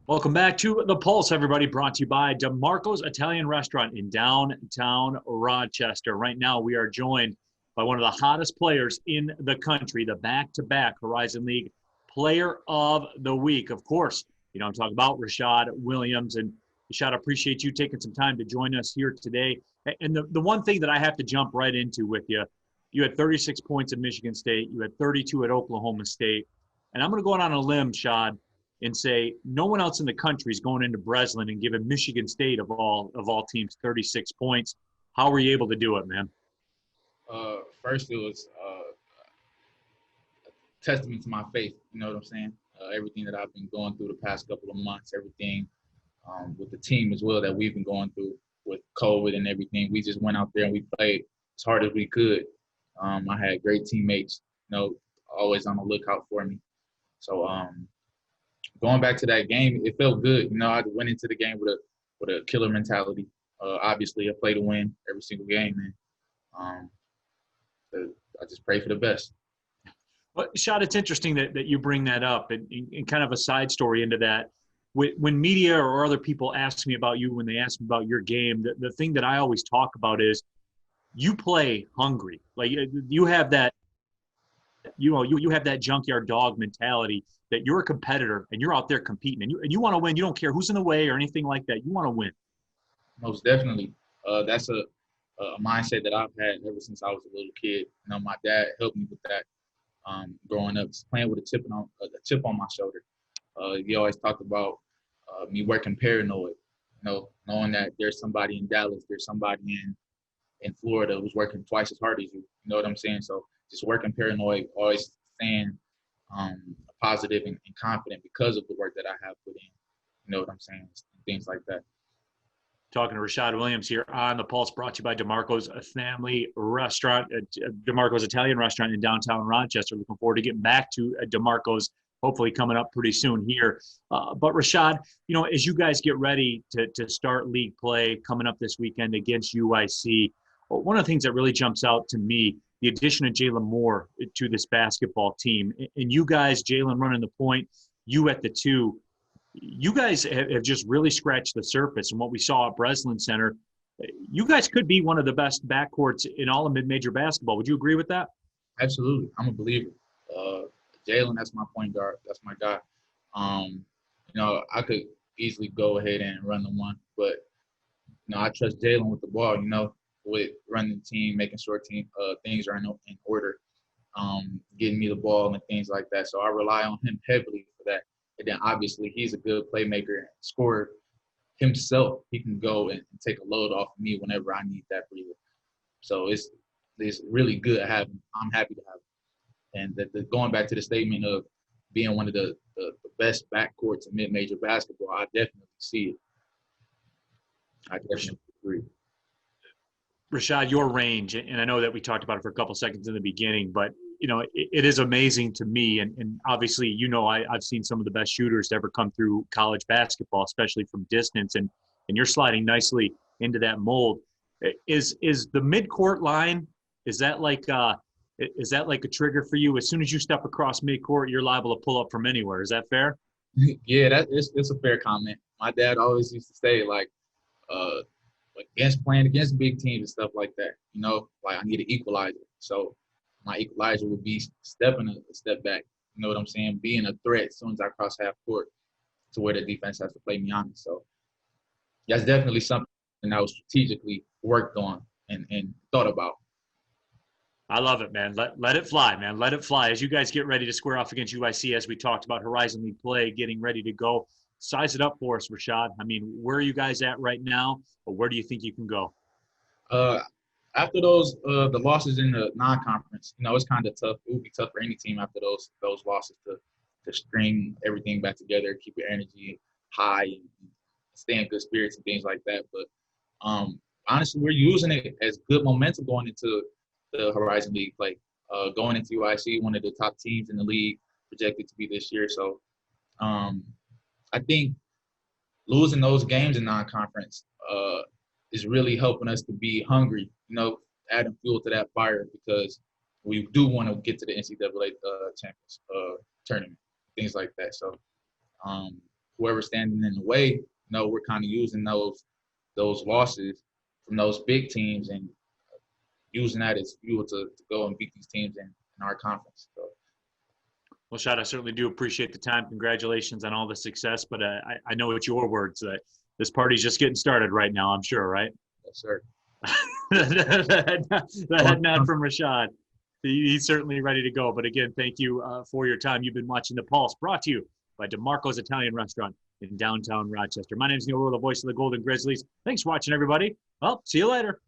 Welcome back to The Pulse, everybody. Brought to you by DeMarco's Italian Restaurant in downtown Rochester. Right now, we are joined by one of the hottest players in the country, the back-to-back Horizon League Player of the Week. Of course, I'm talking about Rashad Williams. And Rashad, I appreciate you taking some time to join us here today. And the one thing that I have to jump right into with you, you had 36 points at Michigan State. You had 32 at Oklahoma State. And I'm going to go out on a limb, Shad, and say no one else in the country is going into Breslin and giving Michigan State of all teams 36 points. How were you able to do it, man? First, it was testament to my faith. You know what I'm saying? Everything that I've been going through the past couple of months, everything with the team as well that we've been going through with COVID and everything. We just went out there and we played as hard as we could. I had great teammates, always on the lookout for me. So going back to that game, it felt good. I went into the game with a killer mentality. Obviously, I play to win every single game, and I just pray for the best. Well, Shad, it's interesting that you bring that up, and kind of a side story into that. When media or other people ask me about you, when they ask me about your game, the thing that I always talk about is you play hungry. Like you have that, you have that junkyard dog mentality that you're a competitor and you're out there competing and you want to win. You don't care who's in the way or anything like that. You want to win. Most definitely. That's a mindset that I've had ever since I was a little kid. My dad helped me with that growing up, just playing with a chip on my shoulder. He always talked about me working paranoid, knowing that there's somebody in Dallas, there's somebody in Florida who's working twice as hard as you. You know what I'm saying? So just working paranoid, always staying positive and confident because of the work that I have put in. You know what I'm saying? Things like that. Talking to Rashad Williams here on The Pulse, brought to you by DeMarco's Family Restaurant, DeMarco's Italian Restaurant in downtown Rochester. Looking forward to getting back to DeMarco's, hopefully coming up pretty soon here. But Rashad, as you guys get ready to start league play coming up this weekend against UIC, one of the things that really jumps out to me, the addition of Jalen Moore to this basketball team. And you guys, Jalen running the point, you at the two, you guys have just really scratched the surface. And what we saw at Breslin Center, you guys could be one of the best backcourts in all of mid-major basketball. Would you agree with that? Absolutely. I'm a believer. Jalen, that's my point guard. That's my guy. I could easily go ahead and run the one, but I trust Jalen with the ball, with running the team, making sure things are in order, getting me the ball and things like that. So I rely on him heavily for that. And then obviously he's a good playmaker and scorer himself. He can go and take a load off of me whenever I need that breather. So it's really good to have him. I'm happy to have him. And going back to the statement of being one of the best backcourts in mid-major basketball, I definitely see it. I definitely agree. Rashad, your range, and I know that we talked about it for a couple seconds in the beginning, but it is amazing to me, and obviously, I've seen some of the best shooters to ever come through college basketball, especially from distance, and you're sliding nicely into that mold. Is the midcourt line, is that like a trigger for you? As soon as you step across midcourt, you're liable to pull up from anywhere. Is that fair? Yeah, it's a fair comment. My dad always used to say playing against big teams and stuff like that. I need an equalizer. So my equalizer would be stepping a step back. You know what I'm saying? Being a threat as soon as I cross half court to where the defense has to play me honest. So that's definitely something that was strategically worked on and thought about. I love it, man. Let it fly, man. Let it fly. As you guys get ready to square off against UIC, as we talked about Horizon League play, getting ready to go, size it up for us, Rashad. I mean, where are you guys at right now, or where do you think you can go? After those the losses in the non-conference, it's kind of tough. It would be tough for any team after those losses to string everything back together, keep your energy high, and stay in good spirits and things like that. But honestly, we're using it as good momentum going into the Horizon League play. Going into UIC, one of the top teams in the league, projected to be this year. So I think losing those games in non-conference is really helping us to be hungry, adding fuel to that fire because we do want to get to the NCAA champions tournament, things like that. So whoever's standing in the way, we're kind of using those losses from those big teams and using that as fuel to go and beat these teams in our conference. So. Well, Shad, I certainly do appreciate the time. Congratulations on all the success. But I know it's your words that this party's just getting started right now, I'm sure, right? Yes, sir. The head nod from Rashad. He's certainly ready to go. But again, thank you for your time. You've been watching The Pulse, brought to you by DeMarco's Italian Restaurant in downtown Rochester. My name is Neil Rowe, the voice of the Golden Grizzlies. Thanks for watching, everybody. Well, see you later.